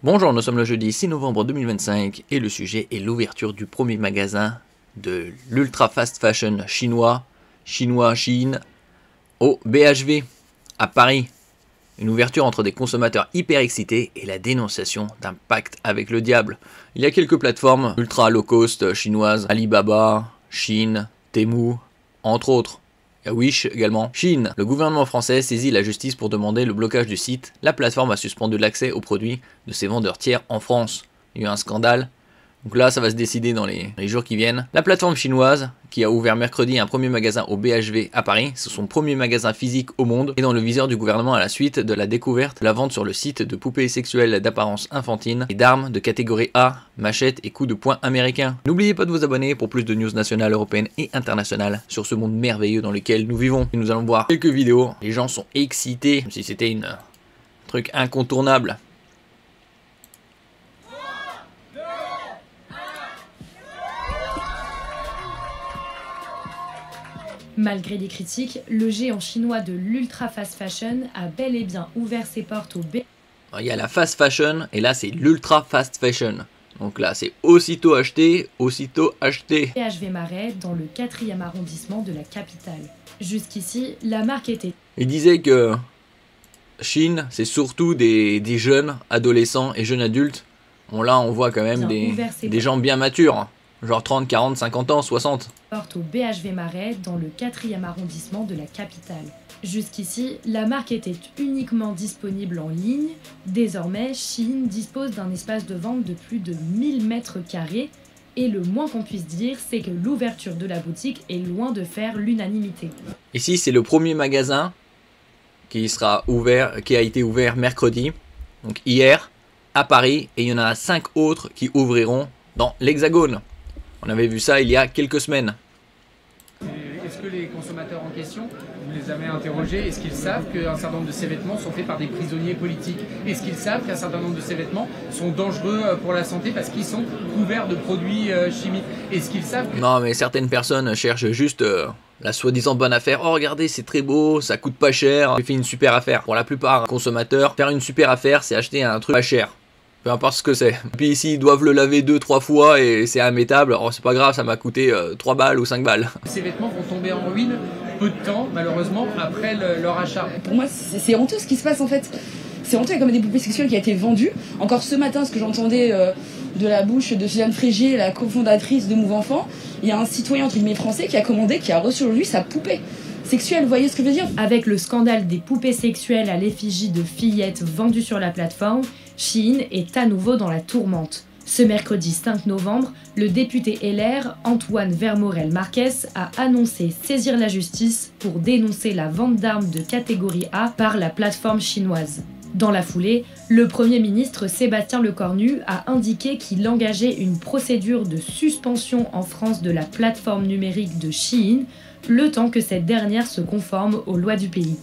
Bonjour, nous sommes le jeudi 6 novembre 2025 et le sujet est l'ouverture du premier magasin de l'ultra fast fashion chinois Chine, au BHV à Paris. Une ouverture entre des consommateurs hyper excités et la dénonciation d'un pacte avec le diable. Il y a quelques plateformes ultra low cost chinoises, Alibaba, Shein, Temu, entre autres. Il y a Wish également. Chine, le gouvernement français saisit la justice pour demander le blocage du site. La plateforme a suspendu l'accès aux produits de ses vendeurs tiers en France. Il y a eu un scandale. Donc là, ça va se décider dans les jours qui viennent. La plateforme chinoise, qui a ouvert mercredi un premier magasin au BHV à Paris, c'est son premier magasin physique au monde, et dans le viseur du gouvernement à la suite de la découverte de la vente sur le site de poupées sexuelles d'apparence infantine et d'armes de catégorie A, machettes et coups de poing américains. N'oubliez pas de vous abonner pour plus de news nationales, européennes et internationales sur ce monde merveilleux dans lequel nous vivons. Et nous allons voir quelques vidéos. Les gens sont excités, comme si c'était un truc incontournable. Malgré les critiques, le géant chinois de l'ultra fast fashion a bel et bien ouvert ses portes au Il y a la fast fashion et là c'est l'ultra fast fashion. Donc là c'est aussitôt acheté. BHV Marais dans le 4e arrondissement de la capitale. Jusqu'ici, la marque était... Il disait que Chine c'est surtout des jeunes adolescents et jeunes adultes. Bon là on voit quand même des gens bien matures. Genre 30, 40, 50 ans, 60. Porte au BHV Marais dans le 4e arrondissement de la capitale. Jusqu'ici, la marque était uniquement disponible en ligne. Désormais, Shein dispose d'un espace de vente de plus de 1000 mètres carrés. Et le moins qu'on puisse dire, c'est que l'ouverture de la boutique est loin de faire l'unanimité. Ici, c'est le premier magasin qui a été ouvert mercredi, donc hier, à Paris. Et il y en a 5 autres qui ouvriront dans l'Hexagone. On avait vu ça il y a quelques semaines. Est-ce que les consommateurs en question, vous les avez interrogés, est-ce qu'ils savent qu'un certain nombre de ces vêtements sont faits par des prisonniers politiques? Est-ce qu'ils savent qu'un certain nombre de ces vêtements sont dangereux pour la santé parce qu'ils sont couverts de produits chimiques? Est-ce qu'ils savent que... Non, mais certaines personnes cherchent juste la soi-disant bonne affaire. Oh regardez, c'est très beau, ça coûte pas cher, j'ai fait une super affaire. Pour la plupart consommateurs, faire une super affaire, c'est acheter un truc pas cher. Peu importe ce que c'est. Puis ici, ils doivent le laver 2-3 fois et c'est immétable. Oh, c'est pas grave, ça m'a coûté 3 balles ou 5 balles. Ces vêtements vont tomber en ruine peu de temps, malheureusement, après leur achat. Pour moi, c'est honteux ce qui se passe en fait. C'est honteux, il y a comme des poupées sexuelles qui a été vendues. Encore ce matin, ce que j'entendais de la bouche de Suzanne Frégier, la cofondatrice de Move Enfant, il y a un citoyen entre guillemets français qui a commandé, qui a reçu aujourd'hui sa poupée sexuelle. Vous voyez ce que je veux dire? Avec le scandale des poupées sexuelles à l'effigie de fillettes vendues sur la plateforme, Shein est à nouveau dans la tourmente. Ce mercredi 5 novembre, le député LR Antoine Vermorel-Marquez a annoncé saisir la justice pour dénoncer la vente d'armes de catégorie A par la plateforme chinoise. Dans la foulée, le Premier ministre Sébastien Lecornu a indiqué qu'il engageait une procédure de suspension en France de la plateforme numérique de Shein, le temps que cette dernière se conforme aux lois du pays.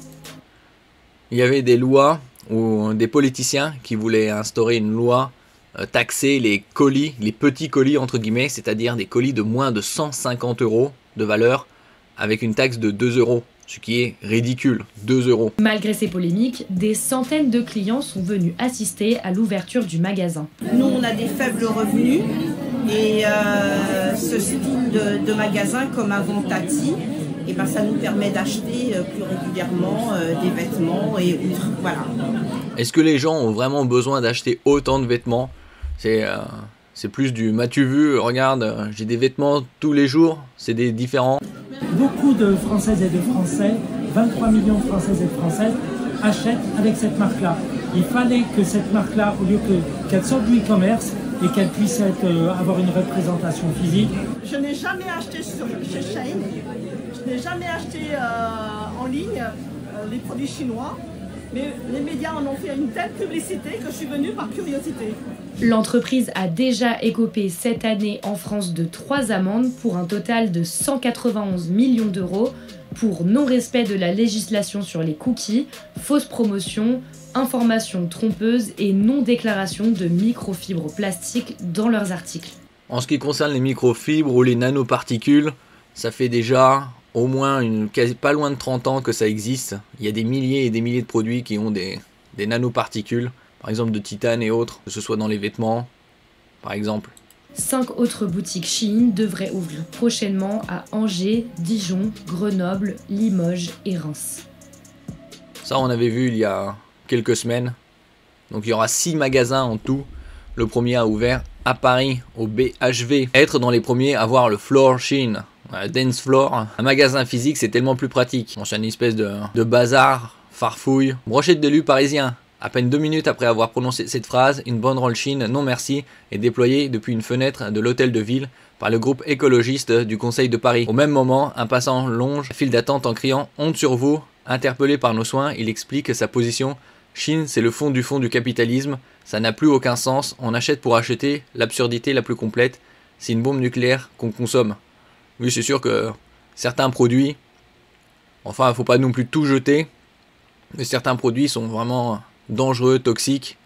Il y avait des lois ou des politiciens qui voulaient instaurer une loi taxer les colis, les petits colis entre guillemets, c'est-à-dire des colis de moins de 150 € de valeur avec une taxe de 2 €, ce qui est ridicule, 2 €. Malgré ces polémiques, des centaines de clients sont venus assister à l'ouverture du magasin. Nous, on a des faibles revenus et ce style de magasin comme avant Tati, et ben, ça nous permet d'acheter plus régulièrement des vêtements et autres. Voilà. Est-ce que les gens ont vraiment besoin d'acheter autant de vêtements? C'est plus du m'as-tu vu, regarde, j'ai des vêtements tous les jours, c'est des différents. Beaucoup de Françaises et de Français, 23 millions de Françaises et de Françaises, achètent avec cette marque-là. Il fallait que cette marque-là, au lieu qu'elle sorte du e-commerce et qu'elle puisse avoir une représentation physique. Je n'ai jamais acheté chez Shein, je n'ai jamais acheté en ligne les produits chinois. Mais les médias en ont fait une telle publicité que je suis venue par curiosité. L'entreprise a déjà écopé cette année en France de 3 amendes pour un total de 191 millions d'euros pour non-respect de la législation sur les cookies, fausse promotion, informations trompeuses et non-déclaration de microfibres plastiques dans leurs articles. En ce qui concerne les microfibres ou les nanoparticules, ça fait déjà au moins pas loin de 30 ans que ça existe. Il y a des milliers et des milliers de produits qui ont des nanoparticules. par exemple de titane et autres, que ce soit dans les vêtements, par exemple. 5 autres boutiques Shein devraient ouvrir prochainement à Angers, Dijon, Grenoble, Limoges et Reims. Ça, on avait vu il y a quelques semaines. Donc il y aura 6 magasins en tout. Le premier a ouvert à Paris, au BHV. Être dans les premiers à voir le floor Shein, dance floor. Un magasin physique, c'est tellement plus pratique. Bon, c'est une espèce de bazar, farfouille. Brochette d'élus parisiens. À peine 2 minutes après avoir prononcé cette phrase, une banderole Shein non merci est déployée depuis une fenêtre de l'hôtel de ville par le groupe écologiste du Conseil de Paris. Au même moment, un passant longe la file d'attente en criant « Honte sur vous !» Interpellé par nos soins, il explique sa position. Shein, c'est le fond du capitalisme, ça n'a plus aucun sens, on achète pour acheter, l'absurdité la plus complète, c'est une bombe nucléaire qu'on consomme. Oui, c'est sûr que certains produits, enfin, il ne faut pas non plus tout jeter, mais certains produits sont vraiment dangereux, toxiques,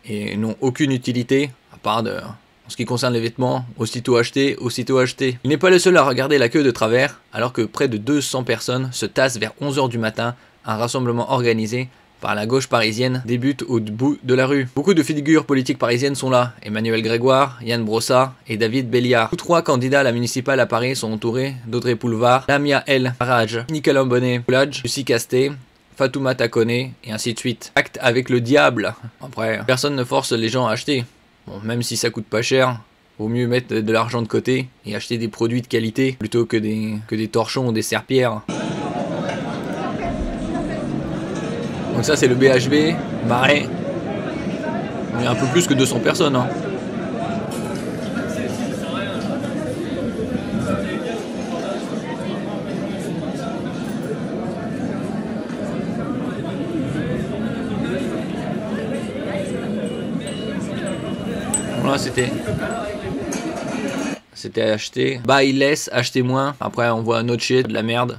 et n'ont aucune utilité, à part en ce qui concerne les vêtements, aussitôt acheté, aussitôt acheté. Il n'est pas le seul à regarder la queue de travers, alors que près de 200 personnes se tassent vers 11 h du matin, un rassemblement organisé par la gauche parisienne débute au bout de la rue. Beaucoup de figures politiques parisiennes sont là. Emmanuel Grégoire, Yann Brossat et David Béliard. Tous 3 candidats à la municipale à Paris sont entourés d'Audrey Pulvar, Lamia El Farage, Nicolas Bonnet, Lucie Castet, Fatoumata Koné, et ainsi de suite. Acte avec le diable. Après, personne ne force les gens à acheter. Bon, même si ça coûte pas cher, vaut mieux mettre de l'argent de côté et acheter des produits de qualité plutôt que des torchons ou des serpillères. Donc ça c'est le BHV, Marais. On est un peu plus que 200 personnes. Hein. Voilà, c'était acheté. Bah il laisse, acheter moins. Après on voit un autre shit, de la merde.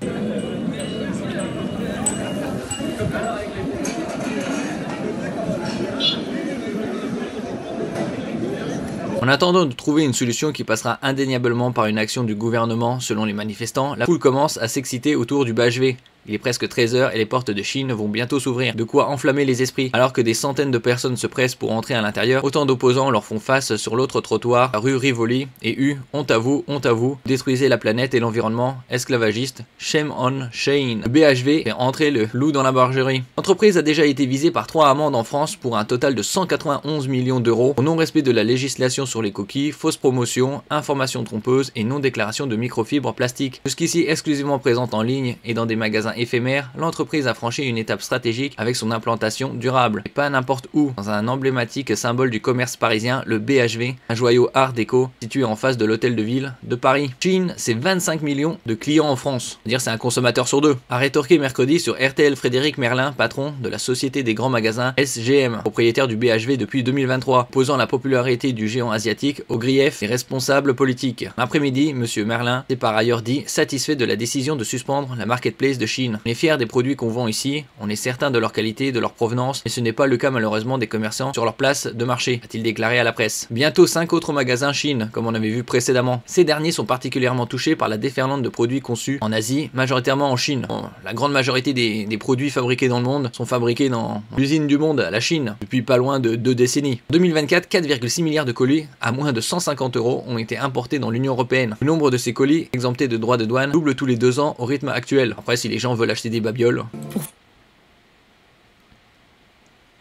En attendant de trouver une solution qui passera indéniablement par une action du gouvernement selon les manifestants, la foule commence à s'exciter autour du BHV. Il est presque 13 h et les portes de Shein vont bientôt s'ouvrir, de quoi enflammer les esprits. Alors que des centaines de personnes se pressent pour entrer à l'intérieur, autant d'opposants leur font face sur l'autre trottoir, rue Rivoli, et honte à vous, détruisez la planète et l'environnement, esclavagiste, shame on Shein. Le BHV fait entrer le loup dans la bergerie. L'entreprise a déjà été visée par 3 amendes en France pour un total de 191 millions d'euros au non-respect de la législation sur les coquilles, fausse promotion, information trompeuse et non-déclaration de microfibres plastiques. Jusqu'ici exclusivement présente en ligne et dans des magasins éphémère, l'entreprise a franchi une étape stratégique avec son implantation durable. Et pas n'importe où, dans un emblématique symbole du commerce parisien, le BHV, un joyau art déco situé en face de l'hôtel de ville de Paris. Shein, c'est 25 millions de clients en France. C'est-à-dire c'est un consommateur sur 2. A rétorqué mercredi sur RTL Frédéric Merlin, patron de la société des grands magasins SGM, propriétaire du BHV depuis 2023, posant la popularité du géant asiatique au grief des responsables politiques. L'après-midi, monsieur Merlin s'est par ailleurs dit satisfait de la décision de suspendre la marketplace de Shein. On est fiers des produits qu'on vend ici, on est certain de leur qualité, de leur provenance, mais ce n'est pas le cas malheureusement des commerçants sur leur place de marché, a-t-il déclaré à la presse. Bientôt 5 autres magasins Shein, comme on avait vu précédemment. Ces derniers sont particulièrement touchés par la déferlante de produits conçus en Asie, majoritairement en Chine. Bon, la grande majorité des produits fabriqués dans le monde sont fabriqués dans l'usine du monde, la Chine, depuis pas loin de 2 décennies. En 2024, 4,6 milliards de colis à moins de 150 € ont été importés dans l'Union européenne. Le nombre de ces colis exemptés de droits de douane double tous les 2 ans au rythme actuel. Après, si les gens veulent acheter des babioles.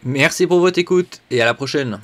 Merci pour votre écoute et à la prochaine.